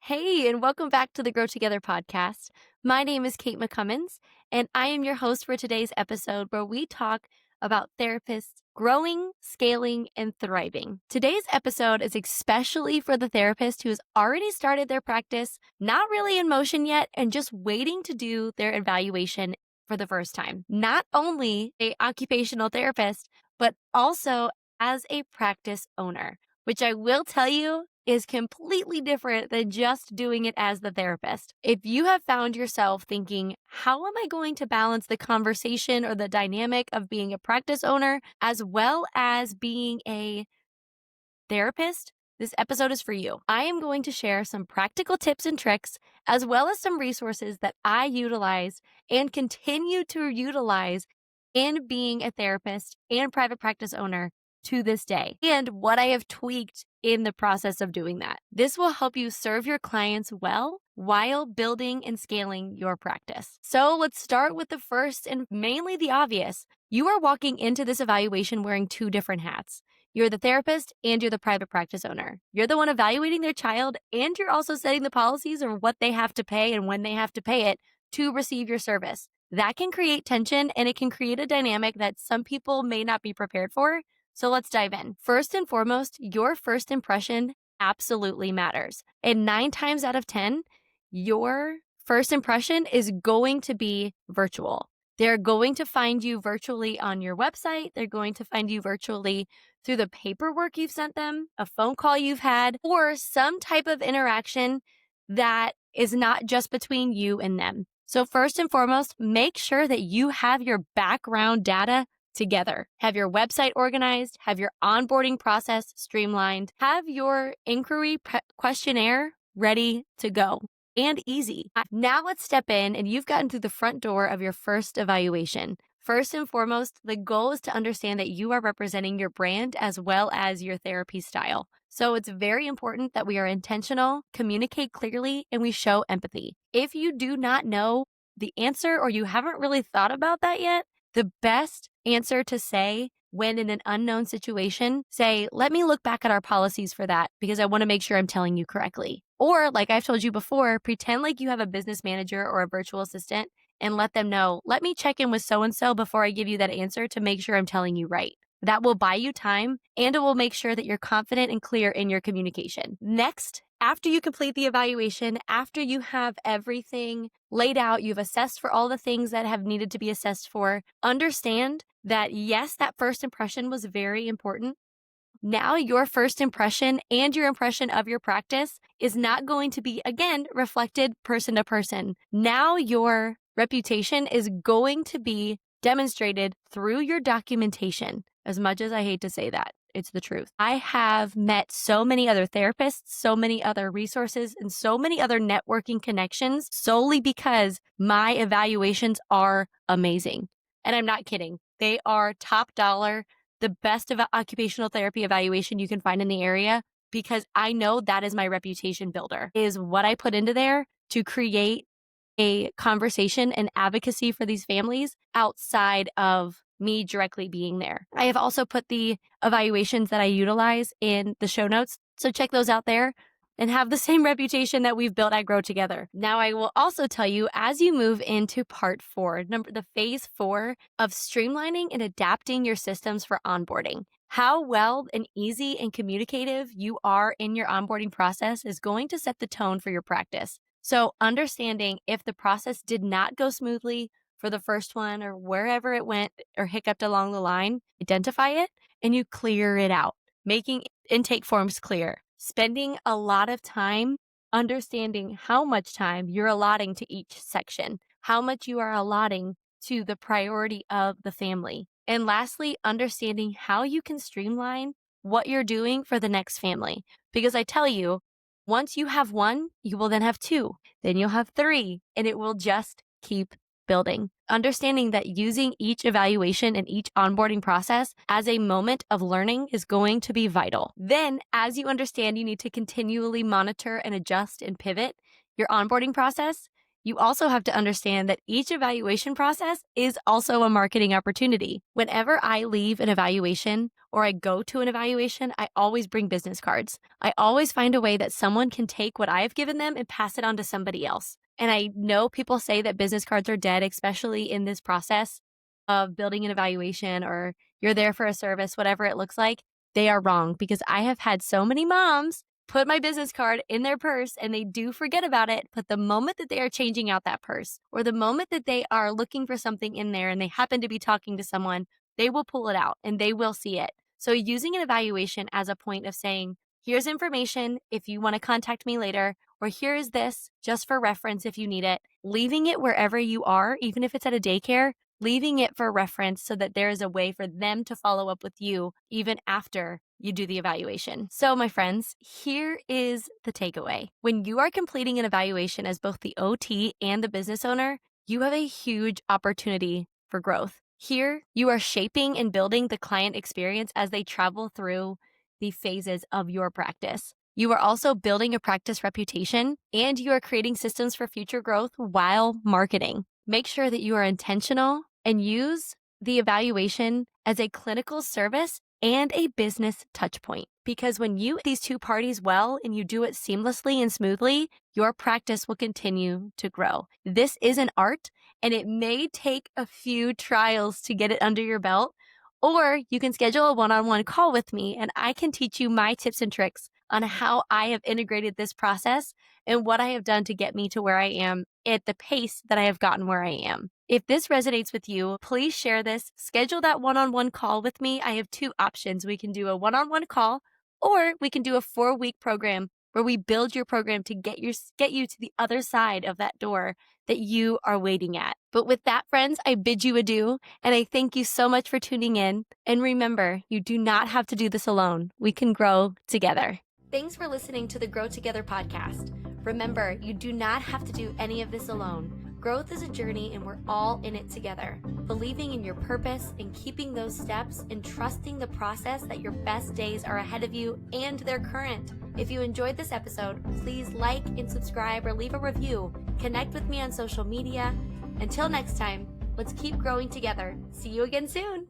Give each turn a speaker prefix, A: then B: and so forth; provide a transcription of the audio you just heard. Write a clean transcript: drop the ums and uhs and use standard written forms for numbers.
A: Hey, and welcome back to the Grow Together podcast. My name is Kate McCummins, and I am your host for today's episode where we talk about therapists growing, scaling, and thriving. Today's episode is especially for the therapist who has already started their practice, not really in motion yet, and just waiting to do their evaluation for the first time. Not only a occupational therapist, but also as a practice owner, which I will tell you is completely different than just doing it as the therapist. If you have found yourself thinking, how am I going to balance the conversation or the dynamic of being a practice owner as well as being a therapist? This episode is for you. I am going to share some practical tips and tricks, as well as some resources that I utilize and continue to utilize in being a therapist and private practice owner to this day, and what I have tweaked in the process of doing that. This will help you serve your clients well while building and scaling your practice. So let's start with the first and mainly the obvious. You are walking into this evaluation wearing two different hats. You're the therapist and you're the private practice owner. You're the one evaluating their child, and you're also setting the policies or what they have to pay and when they have to pay it to receive your service. That can create tension, and it can create a dynamic that some people may not be prepared for. So let's dive in. First and foremost, your first impression absolutely matters. And 9 times out of 10, your first impression is going to be virtual. They're going to find you virtually on your website. They're going to find you virtually through the paperwork you've sent them, a phone call you've had, or some type of interaction that is not just between you and them. So first and foremost, make sure that you have your background data together. Have your website organized, have your onboarding process streamlined, have your inquiry questionnaire ready to go and easy. Now let's step in, and you've gotten through the front door of your first evaluation. First and foremost, the goal is to understand that you are representing your brand as well as your therapy style. So it's very important that we are intentional, communicate clearly, and we show empathy. If you do not know the answer or you haven't really thought about that yet, the best answer to say when in an unknown situation, say, let me look back at our policies for that because I want to make sure I'm telling you correctly. Or like I've told you before, pretend like you have a business manager or a virtual assistant and let them know, let me check in with so-and-so before I give you that answer to make sure I'm telling you right. That will buy you time, and it will make sure that you're confident and clear in your communication. Next, after you complete the evaluation, after you have everything laid out, you've assessed for all the things that have needed to be assessed for, understand that yes, that first impression was very important. Now your first impression and your impression of your practice is not going to be, again, reflected person to person. Now your reputation is going to be demonstrated through your documentation. As much as I hate to say that, it's the truth. I have met so many other therapists, so many other resources, and so many other networking connections solely because my evaluations are amazing. And I'm not kidding. They are top dollar, the best of occupational therapy evaluation you can find in the area, because I know that is my reputation builder, is what I put into there to create a conversation and advocacy for these families outside of me directly being there. I have also put the evaluations that I utilize in the show notes, so check those out there and have the same reputation that we've built at Grow Together. Now, I will also tell you, as you move into part 4, the phase 4 of streamlining and adapting your systems for onboarding. How well and easy and communicative you are in your onboarding process is going to set the tone for your practice. So understanding if the process did not go smoothly for the first one or wherever it went or hiccuped along the line, identify it and you clear it out, making intake forms clear. Spending a lot of time understanding how much time you're allotting to each section, how much you are allotting to the priority of the family. And lastly, understanding how you can streamline what you're doing for the next family. Because I tell you, once you have one, you will then have 2, then you'll have 3, and it will just keep building. Understanding that using each evaluation and each onboarding process as a moment of learning is going to be vital. Then, as you understand, you need to continually monitor and adjust and pivot your onboarding process. You also have to understand that each evaluation process is also a marketing opportunity. Whenever I leave an evaluation or I go to an evaluation, I always bring business cards. I always find a way that someone can take what I've given them and pass it on to somebody else. And I know people say that business cards are dead, especially in this process of building an evaluation or you're there for a service, whatever it looks like. They are wrong because I have had so many moms put my business card in their purse and they do forget about it. But the moment that they are changing out that purse or the moment that they are looking for something in there and they happen to be talking to someone, they will pull it out and they will see it. So using an evaluation as a point of saying, here's information if you want to contact me later, or here is this just for reference if you need it, leaving it wherever you are, even if it's at a daycare, leaving it for reference so that there is a way for them to follow up with you even after you do the evaluation. So my friends, here is the takeaway. When you are completing an evaluation as both the OT and the business owner, you have a huge opportunity for growth. Here, you are shaping and building the client experience as they travel through the phases of your practice. You are also building a practice reputation and you are creating systems for future growth while marketing. Make sure that you are intentional and use the evaluation as a clinical service and a business touch point. Because when you these two parties well and you do it seamlessly and smoothly, your practice will continue to grow. This is an art and it may take a few trials to get it under your belt, or you can schedule a one-on-one call with me and I can teach you my tips and tricks on how I have integrated this process and what I have done to get me to where I am at the pace that I have gotten where I am. If this resonates with you, please share this. Schedule that one-on-one call with me. I have two options. We can do a one-on-one call or we can do a 4-week program where we build your program to get you to the other side of that door that you are waiting at. But with that, friends, I bid you adieu and I thank you so much for tuning in. And remember, you do not have to do this alone. We can grow together. Thanks for listening to the Grow Together podcast. Remember, you do not have to do any of this alone. Growth is a journey and we're all in it together. Believing in your purpose and keeping those steps and trusting the process that your best days are ahead of you and they're current. If you enjoyed this episode, please like and subscribe or leave a review. Connect with me on social media. Until next time, let's keep growing together. See you again soon.